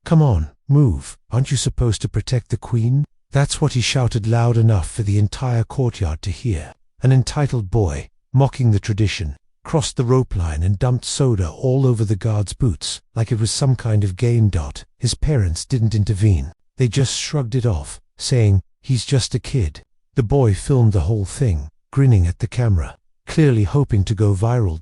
"Come on, move, aren't you supposed to protect the Queen?" That's what he shouted loud enough for the entire courtyard to hear. An entitled boy, mocking the tradition, crossed the rope line and dumped soda all over the guard's boots, like it was some kind of game. His parents didn't intervene. They just shrugged it off, saying, "He's just a kid." The boy filmed the whole thing, grinning at the camera, clearly hoping to go viral.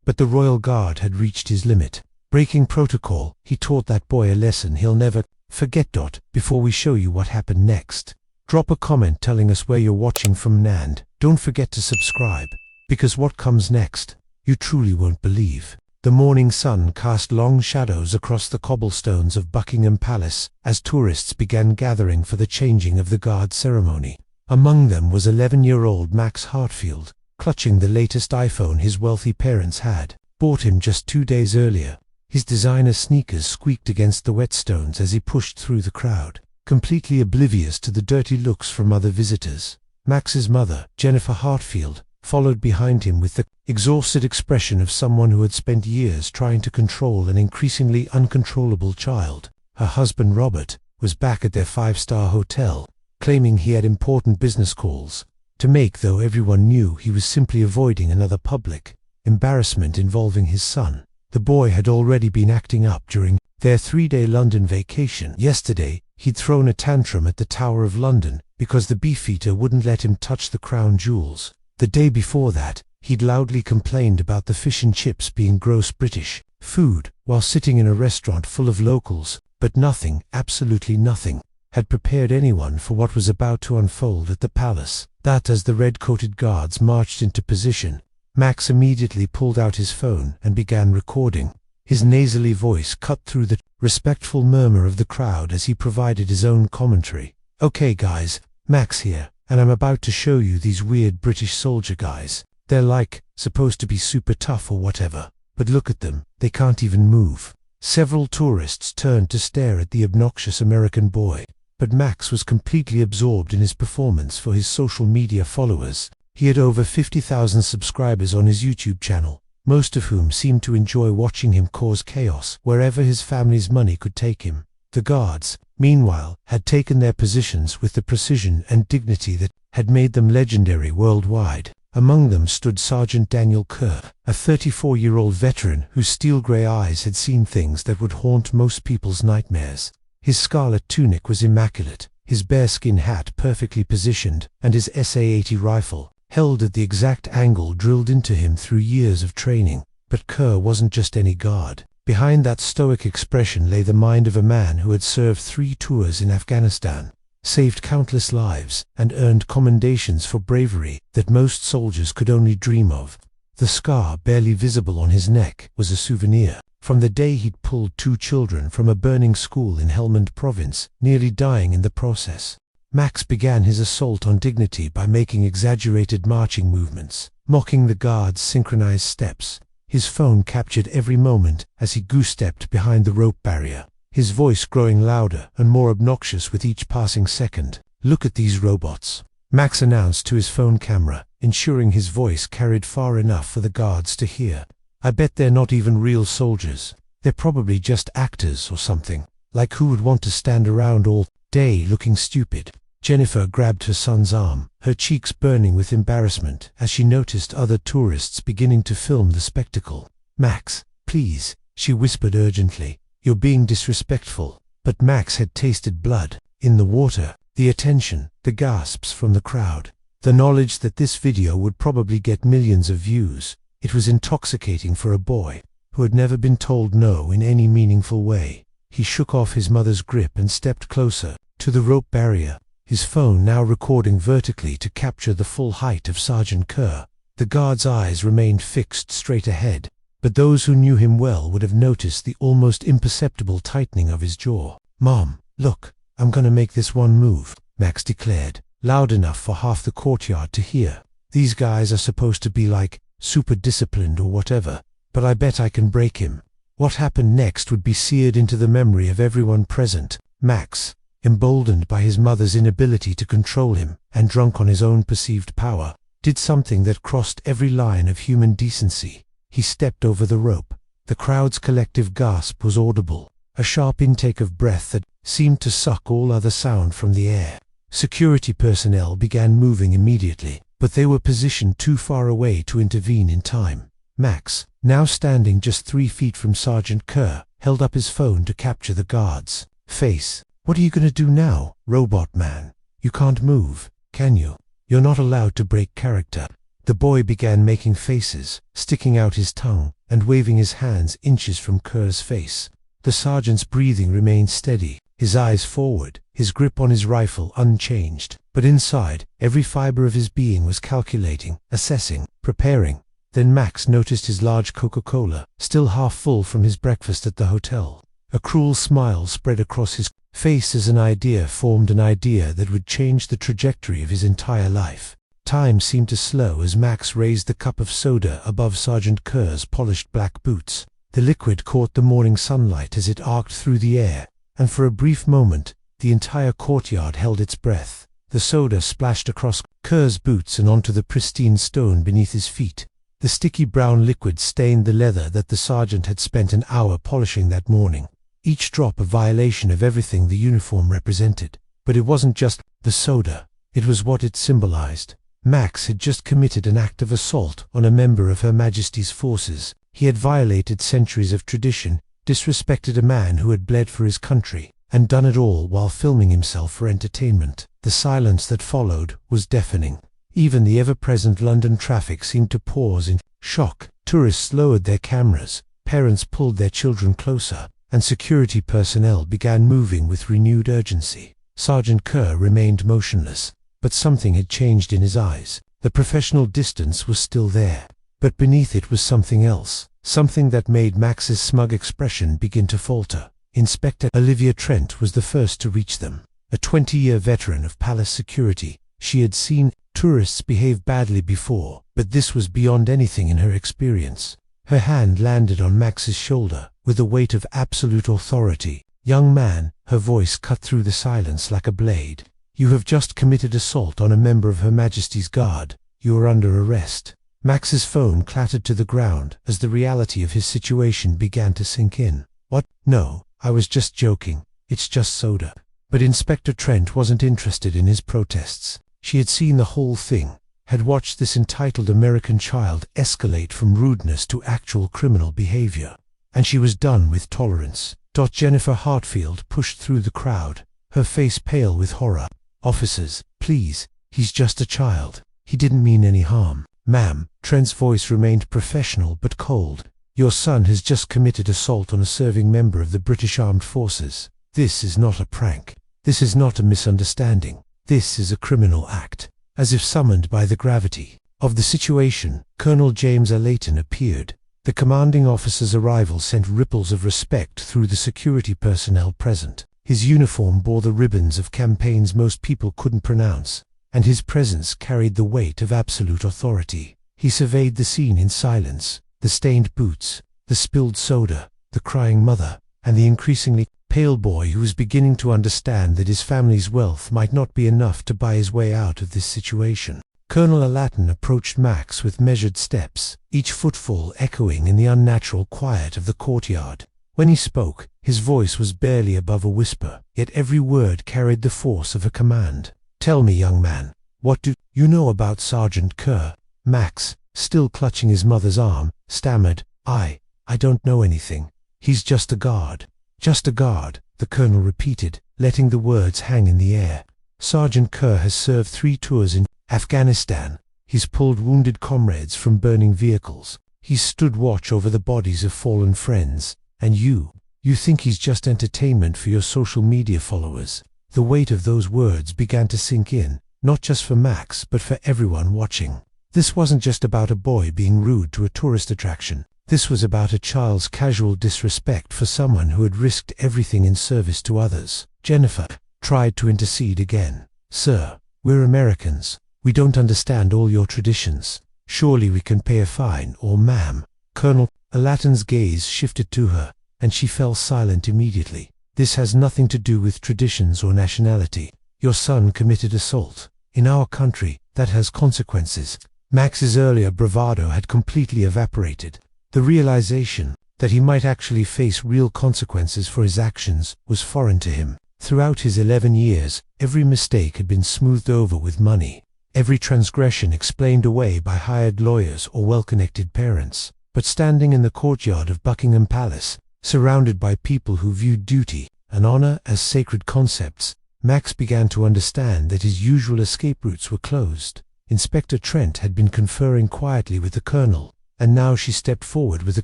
But the royal guard had reached his limit. Breaking protocol, he taught that boy a lesson he'll never forget. Before we show you what happened next, drop a comment telling us where you're watching from, and don't forget to subscribe, because what comes next, you truly won't believe. The morning sun cast long shadows across the cobblestones of Buckingham Palace as tourists began gathering for the changing of the guard ceremony. Among them was 11-year-old Max Hartfield, clutching the latest iPhone his wealthy parents had bought him just 2 days earlier. His designer sneakers squeaked against the whetstones as he pushed through the crowd, completely oblivious to the dirty looks from other visitors. Max's mother, Jennifer Hartfield, followed behind him with the exhausted expression of someone who had spent years trying to control an increasingly uncontrollable child. Her husband, Robert, was back at their 5-star hotel, claiming he had important business calls to make, though everyone knew he was simply avoiding another public embarrassment involving his son. The boy had already been acting up during their 3-day London vacation. Yesterday, he'd thrown a tantrum at the Tower of London because the beefeater wouldn't let him touch the crown jewels. The day before that, he'd loudly complained about the fish and chips being gross British food while sitting in a restaurant full of locals, but nothing, absolutely nothing, had prepared anyone for what was about to unfold at the palace. That as the red-coated guards marched into position, Max immediately pulled out his phone and began recording. His nasally voice cut through the respectful murmur of the crowd as he provided his own commentary. "Okay guys, Max here, and I'm about to show you these weird British soldier guys. They're like, supposed to be super tough or whatever, but look at them, they can't even move." Several tourists turned to stare at the obnoxious American boy, but Max was completely absorbed in his performance for his social media followers. He had over 50,000 subscribers on his YouTube channel, most of whom seemed to enjoy watching him cause chaos wherever his family's money could take him. The guards, meanwhile, had taken their positions with the precision and dignity that had made them legendary worldwide. Among them stood Sergeant Daniel Kerr, a 34-year-old veteran whose steel-grey eyes had seen things that would haunt most people's nightmares. His scarlet tunic was immaculate, his bearskin hat perfectly positioned, and his SA-80 rifle, held at the exact angle drilled into him through years of training. But Kerr wasn't just any guard. Behind that stoic expression lay the mind of a man who had served 3 tours in Afghanistan, saved countless lives, and earned commendations for bravery that most soldiers could only dream of. The scar, barely visible on his neck, was a souvenir from the day he'd pulled 2 children from a burning school in Helmand Province, nearly dying in the process. Max began his assault on dignity by making exaggerated marching movements, mocking the guards' synchronized steps. His phone captured every moment as he goose-stepped behind the rope barrier, his voice growing louder and more obnoxious with each passing second. "Look at these robots," Max announced to his phone camera, ensuring his voice carried far enough for the guards to hear. "I bet they're not even real soldiers. They're probably just actors or something. Like, who would want to stand around all day looking stupid?" Jennifer grabbed her son's arm, her cheeks burning with embarrassment as she noticed other tourists beginning to film the spectacle. "Max, please," she whispered urgently, "you're being disrespectful." But Max had tasted blood in the water, the attention, the gasps from the crowd, the knowledge that this video would probably get millions of views. It was intoxicating for a boy who had never been told no in any meaningful way. He shook off his mother's grip and stepped closer to the rope barrier, his phone now recording vertically to capture the full height of Sergeant Kerr. The guard's eyes remained fixed straight ahead, but those who knew him well would have noticed the almost imperceptible tightening of his jaw. "Mom, look, I'm gonna make this one move," Max declared, loud enough for half the courtyard to hear. "These guys are supposed to be like, super disciplined or whatever, but I bet I can break him." What happened next would be seared into the memory of everyone present. Max, emboldened by his mother's inability to control him and drunk on his own perceived power, did something that crossed every line of human decency. He stepped over the rope. The crowd's collective gasp was audible. a sharp intake of breath that seemed to suck all other sound from the air. Security personnel began moving immediately, but they were positioned too far away to intervene in time. Max, now standing just 3 feet from Sergeant Kerr, held up his phone to capture the guard's face. "What are you going to do now, robot man? You can't move, can you? You're not allowed to break character." The boy began making faces, sticking out his tongue, and waving his hands inches from Kerr's face. The sergeant's breathing remained steady, his eyes forward, his grip on his rifle unchanged. But inside, every fiber of his being was calculating, assessing, preparing. Then Max noticed his large Coca-Cola, still half full from his breakfast at the hotel. A cruel smile spread across his face as an idea formed, an idea that would change the trajectory of his entire life. Time seemed to slow as Max raised the cup of soda above Sergeant Kerr's polished black boots. The liquid caught the morning sunlight as it arced through the air, and for a brief moment, the entire courtyard held its breath. The soda splashed across Kerr's boots and onto the pristine stone beneath his feet. The sticky brown liquid stained the leather that the sergeant had spent an hour polishing that morning. Each drop a violation of everything the uniform represented. But it wasn't just the soda, it was what it symbolized. Max had just committed an act of assault on a member of Her Majesty's forces. He had violated centuries of tradition, disrespected a man who had bled for his country, and done it all while filming himself for entertainment. The silence that followed was deafening. Even the ever-present London traffic seemed to pause in shock. Tourists lowered their cameras, parents pulled their children closer, and security personnel began moving with renewed urgency. Sergeant Kerr remained motionless, but something had changed in his eyes. The professional distance was still there, but beneath it was something else, something that made Max's smug expression begin to falter. Inspector Olivia Trent was the first to reach them. A 20-year veteran of palace security, she had seen tourists behave badly before, but this was beyond anything in her experience. Her hand landed on Max's shoulder, with the weight of absolute authority. "Young man," her voice cut through the silence like a blade. "You have just committed assault on a member of Her Majesty's Guard. You are under arrest." Max's phone clattered to the ground as the reality of his situation began to sink in. "What? No, I was just joking. It's just soda." But Inspector Trent wasn't interested in his protests. She had seen the whole thing, had watched this entitled American child escalate from rudeness to actual criminal behavior. And she was done with tolerance. Jennifer Hartfield pushed through the crowd, her face pale with horror. "Officers, please, he's just a child. He didn't mean any harm." "Ma'am," Trent's voice remained professional but cold. "Your son has just committed assault on a serving member of the British Armed Forces. This is not a prank. This is not a misunderstanding. This is a criminal act." As if summoned by the gravity of the situation, Colonel James A. Layton appeared. The commanding officer's arrival sent ripples of respect through the security personnel present. His uniform bore the ribbons of campaigns most people couldn't pronounce, and his presence carried the weight of absolute authority. He surveyed the scene in silence, the stained boots, the spilled soda, the crying mother, and the increasingly pale boy who was beginning to understand that his family's wealth might not be enough to buy his way out of this situation. Colonel Alatin approached Max with measured steps, each footfall echoing in the unnatural quiet of the courtyard. When he spoke, his voice was barely above a whisper, yet every word carried the force of a command. "Tell me, young man, what do you know about Sergeant Kerr?" Max, still clutching his mother's arm, stammered, I don't know anything. He's just a guard." "Just a guard," the colonel repeated, letting the words hang in the air. "Sergeant Kerr has served 3 tours in Afghanistan. He's pulled wounded comrades from burning vehicles. He's stood watch over the bodies of fallen friends. And you think he's just entertainment for your social media followers." The weight of those words began to sink in, not just for Max but for everyone watching. This wasn't just about a boy being rude to a tourist attraction. This was about a child's casual disrespect for someone who had risked everything in service to others. Jennifer tried to intercede again. "Sir, we're Americans. We don't understand all your traditions. Surely we can pay a fine, or ma'am." Colonel Alatin's gaze shifted to her, and she fell silent immediately. "This has nothing to do with traditions or nationality. Your son committed assault. In our country, that has consequences." Max's earlier bravado had completely evaporated. The realization That he might actually face real consequences for his actions was foreign to him. Throughout his 11 years, every mistake had been smoothed over with money, every transgression explained away by hired lawyers or well-connected parents. But standing in the courtyard of Buckingham Palace, surrounded by people who viewed duty and honor as sacred concepts, Max began to understand that his usual escape routes were closed. Inspector Trent had been conferring quietly with the colonel, and now she stepped forward with a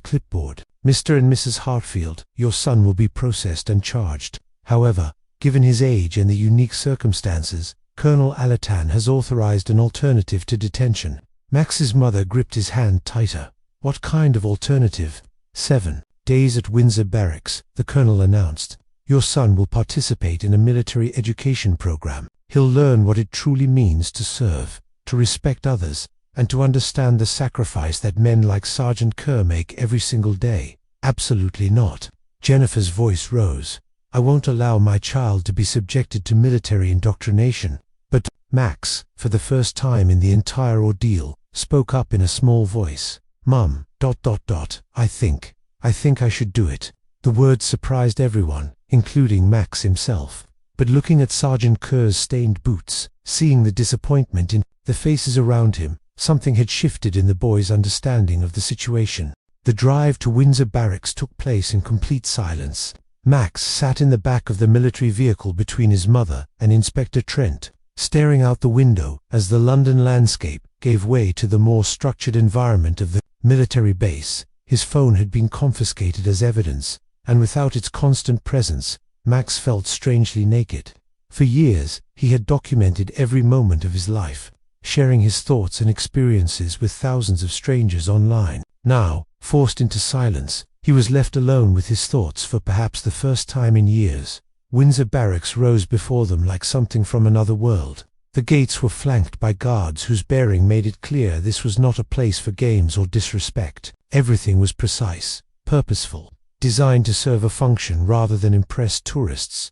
clipboard. "Mr. and Mrs. Hartfield, your son will be processed and charged. However, given his age and the unique circumstances, Colonel Alatan has authorized an alternative to detention." Max's mother gripped his hand tighter. "What kind of alternative?" 7 days at Windsor Barracks, the colonel announced. "Your son will participate in a military education program. He'll learn what it truly means to serve, to respect others, and to understand the sacrifice that men like Sergeant Kerr make every single day." "Absolutely not." Jennifer's voice rose. "I won't allow my child to be subjected to military indoctrination." But Max, for the first time in the entire ordeal, spoke up in a small voice. "Mum, I think I should do it." The words surprised everyone, including Max himself. But looking at Sergeant Kerr's stained boots, seeing the disappointment in the faces around him, something had shifted in the boy's understanding of the situation. The drive to Windsor Barracks took place in complete silence. Max sat in the back of the military vehicle between his mother and Inspector Trent, staring out the window as the London landscape gave way to the more structured environment of the military base. His phone had been confiscated as evidence, and without its constant presence, Max felt strangely naked. For years, he had documented every moment of his life, sharing his thoughts and experiences with thousands of strangers online. Now, forced into silence, he was left alone with his thoughts for perhaps the first time in years. Windsor Barracks rose before them like something from another world. The gates were flanked by guards whose bearing made it clear this was not a place for games or disrespect. Everything was precise, purposeful, designed to serve a function rather than impress tourists.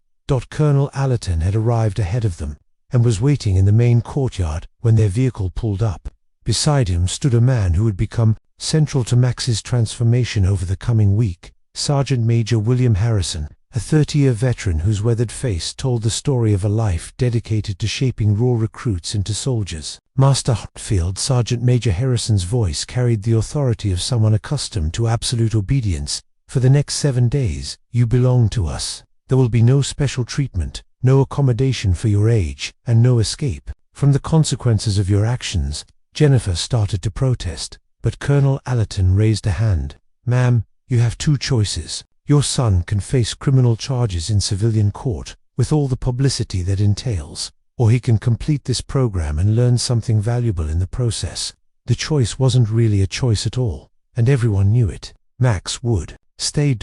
Colonel Alatan had arrived ahead of them, and was waiting in the main courtyard when their vehicle pulled up. Beside him stood a man who would become central to Max's transformation over the coming week, Sergeant Major William Harrison, a 30-year veteran whose weathered face told the story of a life dedicated to shaping raw recruits into soldiers. "Master Hartfield," Sergeant Major Harrison's voice carried the authority of someone accustomed to absolute obedience. "For the next 7 days, you belong to us. There will be no special treatment, no accommodation for your age, and no escape from the consequences of your actions." Jennifer started to protest, but Colonel Alatan raised a hand. "Ma'am, you have 2 choices. Your son can face criminal charges in civilian court, with all the publicity that entails, or he can complete this program and learn something valuable in the process." The choice wasn't really a choice at all, and everyone knew it. Max would stay.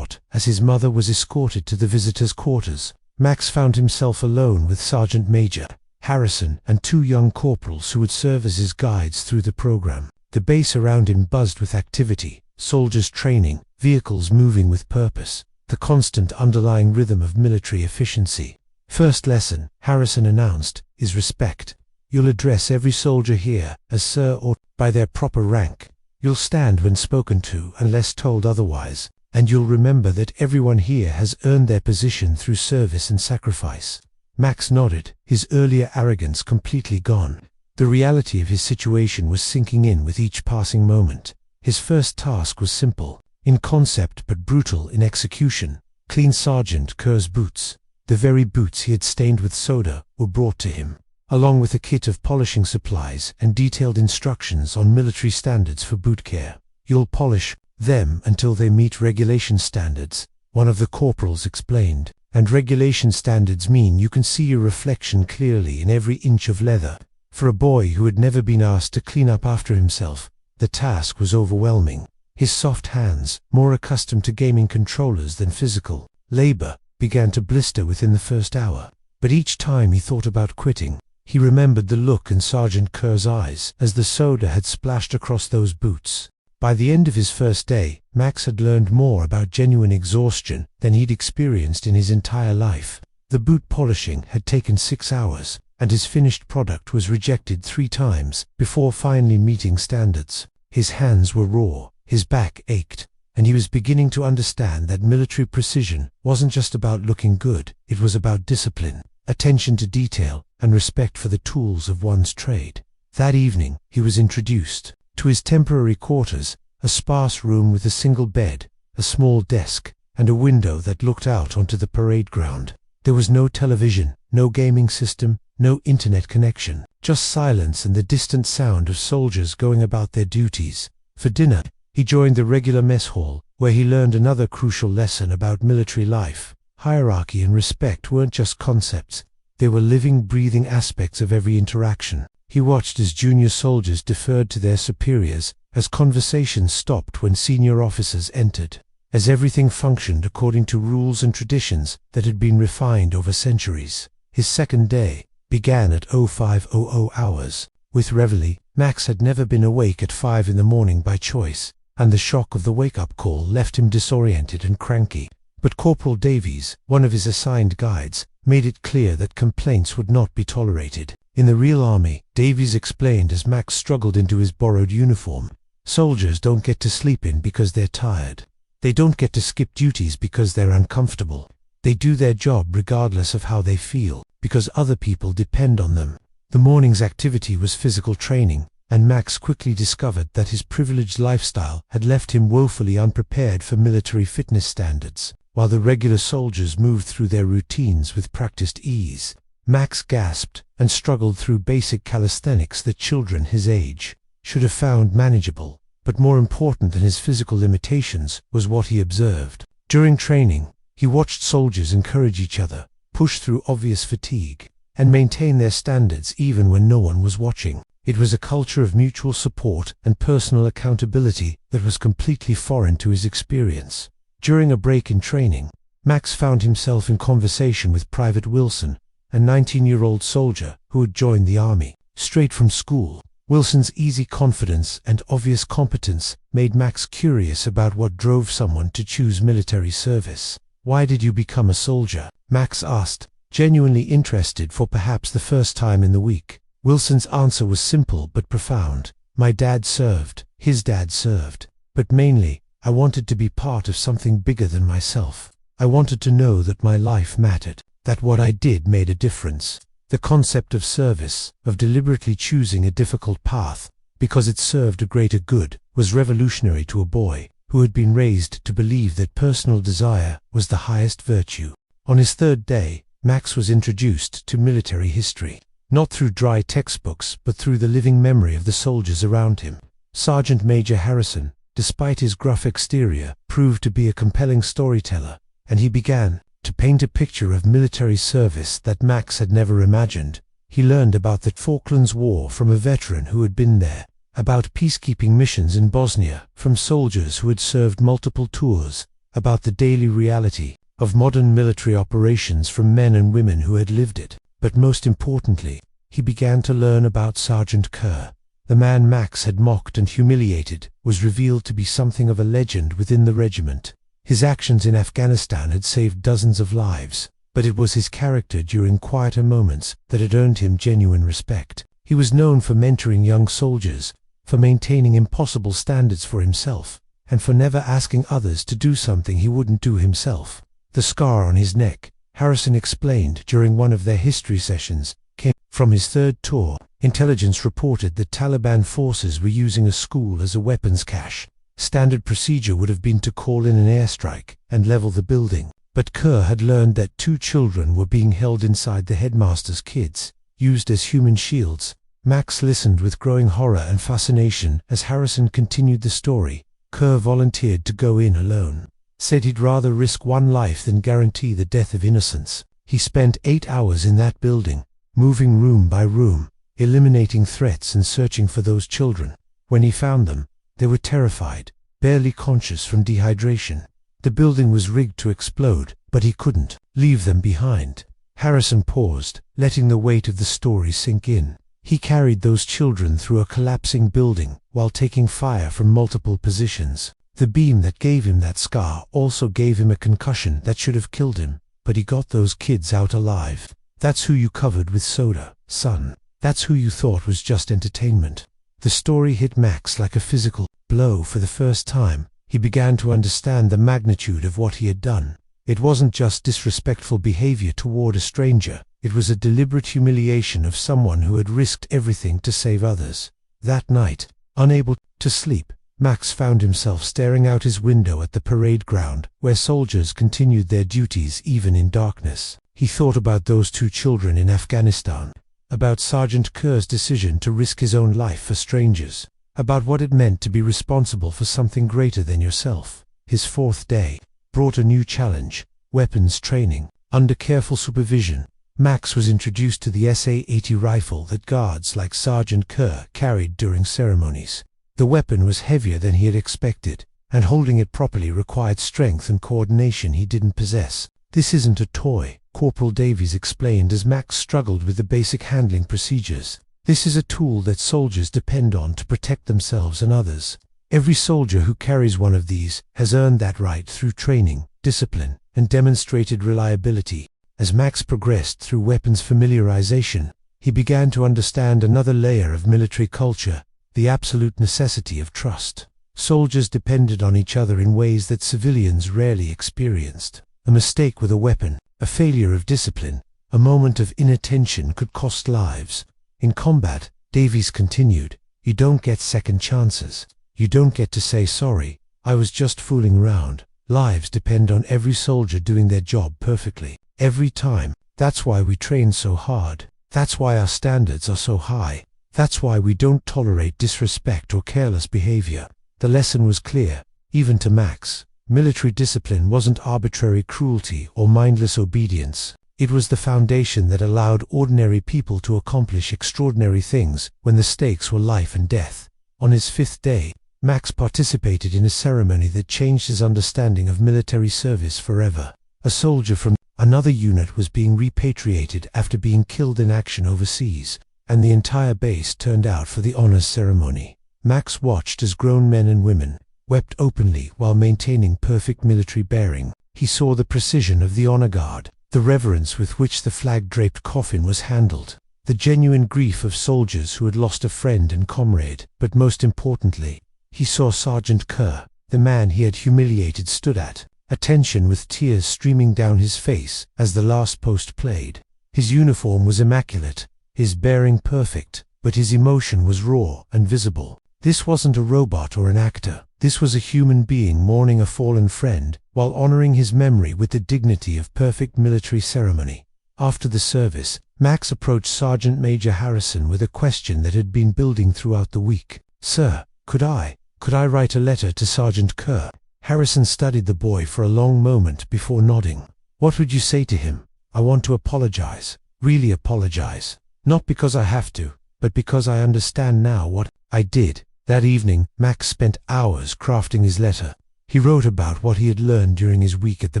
As his mother was escorted to the visitors' quarters, Max found himself alone with Sergeant Major Harrison and 2 young corporals who would serve as his guides through the program. The base around him buzzed with activity, soldiers training, vehicles moving with purpose, the constant underlying rhythm of military efficiency. "First lesson," Harrison announced, "is respect. You'll address every soldier here as sir or by their proper rank. You'll stand when spoken to unless told otherwise, and you'll remember that everyone here has earned their position through service and sacrifice." Max nodded, his earlier arrogance completely gone. The reality of his situation was sinking in with each passing moment. His first task was simple in concept but brutal in execution. Clean Sergeant Kerr's boots. The very boots he had stained with soda were brought to him, along with a kit of polishing supplies and detailed instructions on military standards for boot care. "You'll polish them until they meet regulation standards," one of the corporals explained. "And regulation standards mean you can see your reflection clearly in every inch of leather." For a boy who had never been asked to clean up after himself, the task was overwhelming. His soft hands, more accustomed to gaming controllers than physical labor, began to blister within the first hour. But each time he thought about quitting, he remembered the look in Sergeant Kerr's eyes as the soda had splashed across those boots. By the end of his first day, Max had learned more about genuine exhaustion than he'd experienced in his entire life. The boot polishing had taken 6 hours, and his finished product was rejected 3 times before finally meeting standards. His hands were raw, his back ached, and he was beginning to understand that military precision wasn't just about looking good, it was about discipline, attention to detail, and respect for the tools of one's trade. That evening, he was introduced to his temporary quarters, a sparse room with a single bed, a small desk, and a window that looked out onto the parade ground. There was no television, no gaming system, no internet connection, just silence and the distant sound of soldiers going about their duties. For dinner, he joined the regular mess hall, where he learned another crucial lesson about military life. Hierarchy and respect weren't just concepts, they were living, breathing aspects of every interaction. He watched as junior soldiers deferred to their superiors, as conversations stopped when senior officers entered, as everything functioned according to rules and traditions that had been refined over centuries. His second day began at 0500 hours. With reveille, Max had never been awake at 5 in the morning by choice, and the shock of the wake-up call left him disoriented and cranky. But Corporal Davies, one of his assigned guides, made it clear that complaints would not be tolerated. In the real army, Davies explained as Max struggled into his borrowed uniform, soldiers don't get to sleep in because they're tired. They don't get to skip duties because they're uncomfortable. They do their job regardless of how they feel, because other people depend on them. The morning's activity was physical training, and Max quickly discovered that his privileged lifestyle had left him woefully unprepared for military fitness standards. While the regular soldiers moved through their routines with practiced ease, Max gasped and struggled through basic calisthenics that children his age should have found manageable. But more important than his physical limitations was what he observed. During training, he watched soldiers encourage each other, push through obvious fatigue, and maintain their standards even when no one was watching. It was a culture of mutual support and personal accountability that was completely foreign to his experience. During a break in training, Max found himself in conversation with Private Wilson, a 19-year-old soldier who had joined the army, straight from school. Wilson's easy confidence and obvious competence made Max curious about what drove someone to choose military service. "Why did you become a soldier?" Max asked, genuinely interested for perhaps the first time in the week. Wilson's answer was simple but profound. "My dad served, his dad served. But mainly, I wanted to be part of something bigger than myself. I wanted to know that my life mattered, that what I did made a difference." The concept of service, of deliberately choosing a difficult path because it served a greater good, was revolutionary to a boy who had been raised to believe that personal desire was the highest virtue. On his third day, Max was introduced to military history, not through dry textbooks but through the living memory of the soldiers around him. Sergeant Major Harrison, despite his gruff exterior, proved to be a compelling storyteller, and he began to paint a picture of military service that Max had never imagined. He learned about the Falklands War from a veteran who had been there, about peacekeeping missions in Bosnia from soldiers who had served multiple tours, about the daily reality of modern military operations from men and women who had lived it. But most importantly, he began to learn about Sergeant Kerr. The man Max had mocked and humiliated was revealed to be something of a legend within the regiment. His actions in Afghanistan had saved dozens of lives, but it was his character during quieter moments that had earned him genuine respect. He was known for mentoring young soldiers, for maintaining impossible standards for himself, and for never asking others to do something he wouldn't do himself. The scar on his neck, Harrison explained during one of their history sessions, came from his third tour. Intelligence reported that Taliban forces were using a school as a weapons cache. Standard procedure would have been to call in an airstrike and level the building, but Kerr had learned that 2 children were being held inside the headmaster's kids, used as human shields. Max listened with growing horror and fascination as Harrison continued the story. Kerr volunteered to go in alone, said he'd rather risk one life than guarantee the death of innocents. He spent 8 hours in that building, moving room by room, eliminating threats and searching for those children. When he found them, they were terrified, barely conscious from dehydration. The building was rigged to explode, but he couldn't leave them behind. Harrison paused, letting the weight of the story sink in. He carried those children through a collapsing building while taking fire from multiple positions. The beam that gave him that scar also gave him a concussion that should have killed him, but he got those kids out alive. That's who you covered with soda, son. That's who you thought was just entertainment. The story hit Max like a physical blow for the first time. he began to understand the magnitude of what he had done. It wasn't just disrespectful behavior toward a stranger, it was a deliberate humiliation of someone who had risked everything to save others. That night, unable to sleep, Max found himself staring out his window at the parade ground, where soldiers continued their duties even in darkness. He thought about those 2 children in Afghanistan, about Sergeant Kerr's decision to risk his own life for strangers, about what it meant to be responsible for something greater than yourself. His 4th day brought a new challenge: weapons training. Under careful supervision, Max was introduced to the SA-80 rifle that guards like Sergeant Kerr carried during ceremonies. The weapon was heavier than he had expected, and holding it properly required strength and coordination he didn't possess. "This isn't a toy," Corporal Davies explained as Max struggled with the basic handling procedures. "This is a tool that soldiers depend on to protect themselves and others. Every soldier who carries one of these has earned that right through training, discipline, and demonstrated reliability." As Max progressed through weapons familiarization, he began to understand another layer of military culture: the absolute necessity of trust. Soldiers depended on each other in ways that civilians rarely experienced. A mistake with a weapon, a failure of discipline, a moment of inattention could cost lives. In combat, Davies continued, "You don't get second chances. You don't get to say sorry, I was just fooling around." Lives depend on every soldier doing their job perfectly, every time. That's why we train so hard. That's why our standards are so high. That's why we don't tolerate disrespect or careless behavior. The lesson was clear, even to Max. Military discipline wasn't arbitrary cruelty or mindless obedience. It was the foundation that allowed ordinary people to accomplish extraordinary things when the stakes were life and death. On his 5th day, Max participated in a ceremony that changed his understanding of military service forever. A soldier from another unit was being repatriated after being killed in action overseas, and the entire base turned out for the honors ceremony. Max watched as grown men and women wept openly while maintaining perfect military bearing. He saw the precision of the honor guard, the reverence with which the flag-draped coffin was handled, the genuine grief of soldiers who had lost a friend and comrade. But most importantly, he saw Sergeant Kerr, the man he had humiliated, stood at attention with tears streaming down his face as the last post played. His uniform was immaculate, his bearing perfect, but his emotion was raw and visible. This wasn't a robot or an actor. This was a human being mourning a fallen friend, while honoring his memory with the dignity of perfect military ceremony. After the service, Max approached Sergeant Major Harrison with a question that had been building throughout the week. "Sir, could I write a letter to Sergeant Kerr?" Harrison studied the boy for a long moment before nodding. "What would you say to him?" "I want to apologize, really apologize. Not because I have to, but because I understand now what I did." That evening, Max spent hours crafting his letter. He wrote about what he had learned during his week at the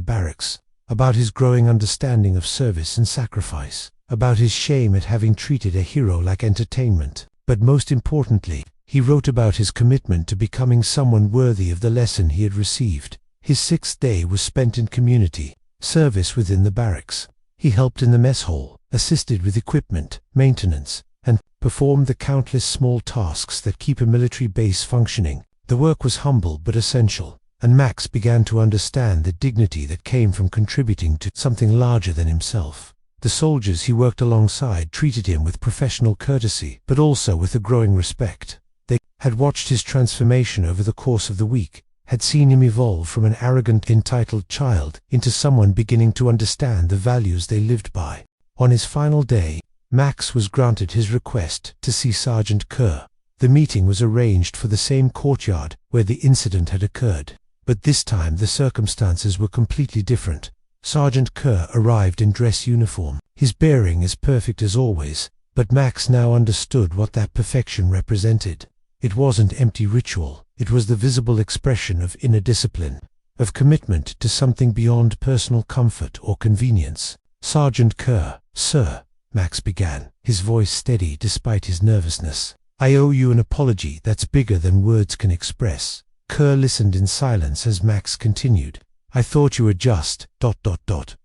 barracks, about his growing understanding of service and sacrifice, about his shame at having treated a hero like entertainment. But most importantly, he wrote about his commitment to becoming someone worthy of the lesson he had received. His 6th day was spent in community service within the barracks. He helped in the mess hall, assisted with equipment, maintenance, and performed the countless small tasks that keep a military base functioning. The work was humble but essential, and Max began to understand the dignity that came from contributing to something larger than himself. The soldiers he worked alongside treated him with professional courtesy, but also with a growing respect. They had watched his transformation over the course of the week, had seen him evolve from an arrogant, entitled child into someone beginning to understand the values they lived by. On his final day, Max was granted his request to see Sergeant Kerr. The meeting was arranged for the same courtyard where the incident had occurred, but this time the circumstances were completely different. Sergeant Kerr arrived in dress uniform, his bearing as perfect as always, but Max now understood what that perfection represented. It wasn't empty ritual, it was the visible expression of inner discipline, of commitment to something beyond personal comfort or convenience. "Sergeant Kerr, sir," Max began, his voice steady despite his nervousness. "I owe you an apology that's bigger than words can express." Kerr listened in silence as Max continued. "I thought you were just ...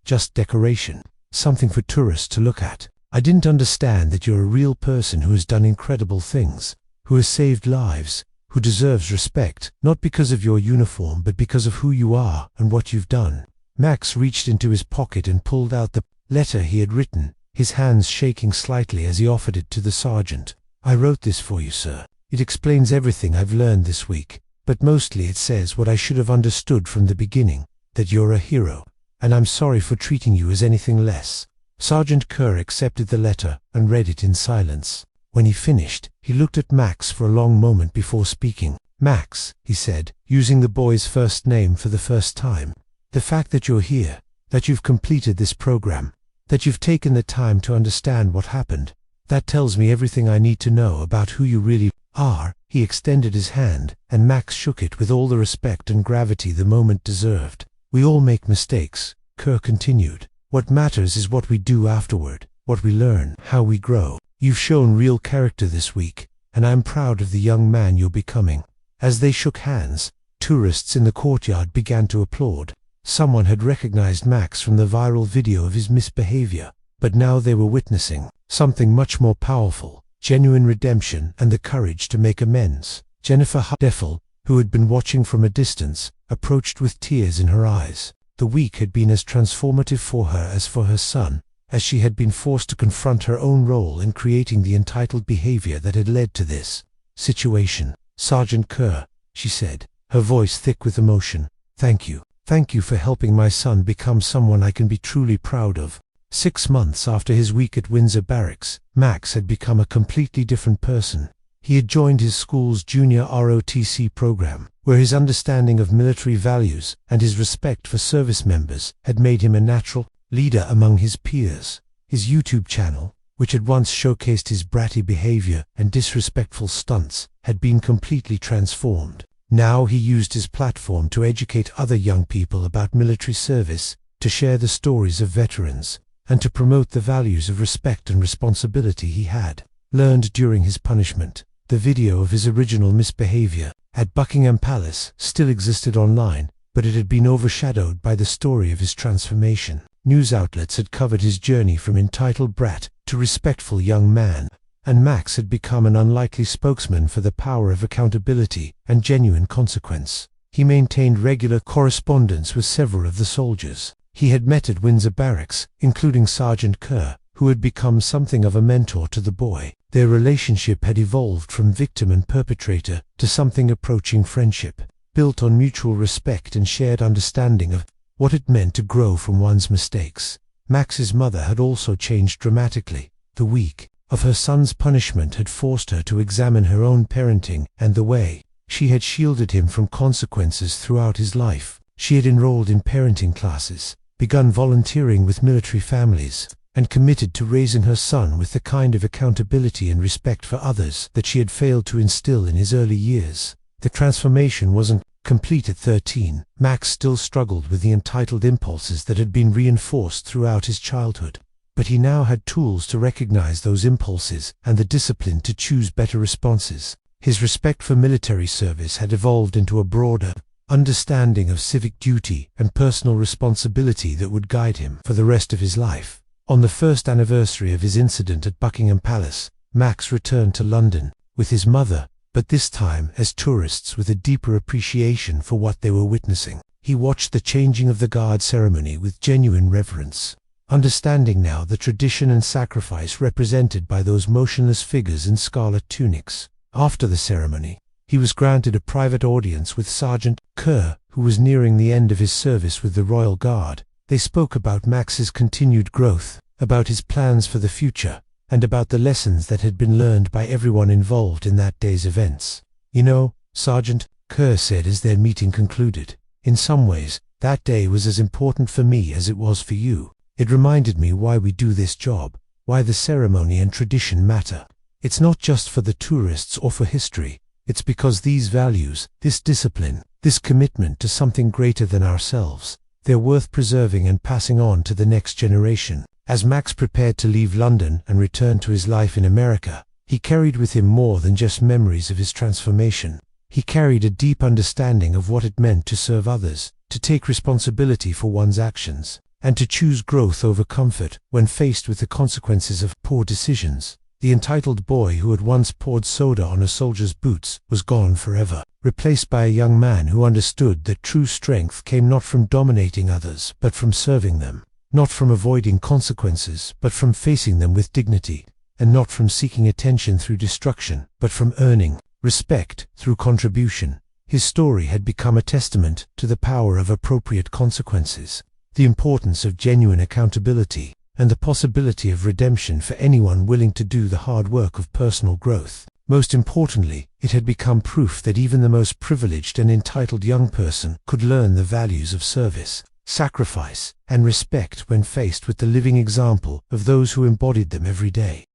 just decoration, something for tourists to look at. I didn't understand that you're a real person who has done incredible things, who has saved lives, who deserves respect, not because of your uniform but because of who you are and what you've done. Max reached into his pocket and pulled out the letter he had written, his hands shaking slightly as he offered it to the sergeant. "I wrote this for you, sir. It explains everything I've learned this week, but mostly it says what I should have understood from the beginning, that you're a hero, and I'm sorry for treating you as anything less." Sergeant Kerr accepted the letter and read it in silence. When he finished, he looked at Max for a long moment before speaking. "Max," he said, using the boy's first name for the first time, "the fact that you're here, that you've completed this program, that you've taken the time to understand what happened, that tells me everything I need to know about who you really are." He extended his hand, and Max shook it with all the respect and gravity the moment deserved. "We all make mistakes," Kerr continued. "What matters is what we do afterward, what we learn, how we grow. You've shown real character this week, and I'm proud of the young man you're becoming." As they shook hands, tourists in the courtyard began to applaud. Someone had recognized Max from the viral video of his misbehavior, but now they were witnessing something much more powerful: genuine redemption and the courage to make amends. Jennifer Huddefel, who had been watching from a distance, approached with tears in her eyes. The week had been as transformative for her as for her son, as she had been forced to confront her own role in creating the entitled behavior that had led to this situation. "Sergeant Kerr," she said, her voice thick with emotion, "thank you. Thank you for helping my son become someone I can be truly proud of." 6 months after his week at Windsor Barracks, Max had become a completely different person. He had joined his school's junior ROTC program, where his understanding of military values and his respect for service members had made him a natural leader among his peers. His YouTube channel, which had once showcased his bratty behavior and disrespectful stunts, had been completely transformed. Now he used his platform to educate other young people about military service, to share the stories of veterans, and to promote the values of respect and responsibility he had learned during his punishment. The video of his original misbehavior at Buckingham Palace still existed online, but it had been overshadowed by the story of his transformation. News outlets had covered his journey from entitled brat to respectful young man, and Max had become an unlikely spokesman for the power of accountability and genuine consequence. He maintained regular correspondence with several of the soldiers he had met at Windsor Barracks, including Sergeant Kerr, who had become something of a mentor to the boy. Their relationship had evolved from victim and perpetrator to something approaching friendship, built on mutual respect and shared understanding of what it meant to grow from one's mistakes. Max's mother had also changed dramatically. The week of her son's punishment had forced her to examine her own parenting and the way she had shielded him from consequences throughout his life. She had enrolled in parenting classes, begun volunteering with military families, and committed to raising her son with the kind of accountability and respect for others that she had failed to instill in his early years. The transformation wasn't complete at 13. Max still struggled with the entitled impulses that had been reinforced throughout his childhood, but he now had tools to recognize those impulses and the discipline to choose better responses. His respect for military service had evolved into a broader understanding of civic duty and personal responsibility that would guide him for the rest of his life. On the first anniversary of his incident at Buckingham Palace, Max returned to London with his mother, but this time as tourists with a deeper appreciation for what they were witnessing. He watched the changing of the guard ceremony with genuine reverence, understanding now the tradition and sacrifice represented by those motionless figures in scarlet tunics. After the ceremony, he was granted a private audience with Sergeant Kerr, who was nearing the end of his service with the Royal Guard. They spoke about Max's continued growth, about his plans for the future, and about the lessons that had been learned by everyone involved in that day's events. "You know," Sergeant Kerr said as their meeting concluded, "in some ways, that day was as important for me as it was for you. It reminded me why we do this job, why the ceremony and tradition matter. It's not just for the tourists or for history. It's because these values, this discipline, this commitment to something greater than ourselves, they're worth preserving and passing on to the next generation." As Max prepared to leave London and return to his life in America, he carried with him more than just memories of his transformation. He carried a deep understanding of what it meant to serve others, to take responsibility for one's actions, and to choose growth over comfort when faced with the consequences of poor decisions. The entitled boy who had once poured soda on a soldier's boots was gone forever, replaced by a young man who understood that true strength came not from dominating others, but from serving them, not from avoiding consequences, but from facing them with dignity, and not from seeking attention through destruction, but from earning respect through contribution. His story had become a testament to the power of appropriate consequences, the importance of genuine accountability, and the possibility of redemption for anyone willing to do the hard work of personal growth. Most importantly, it had become proof that even the most privileged and entitled young person could learn the values of service, sacrifice, and respect when faced with the living example of those who embodied them every day.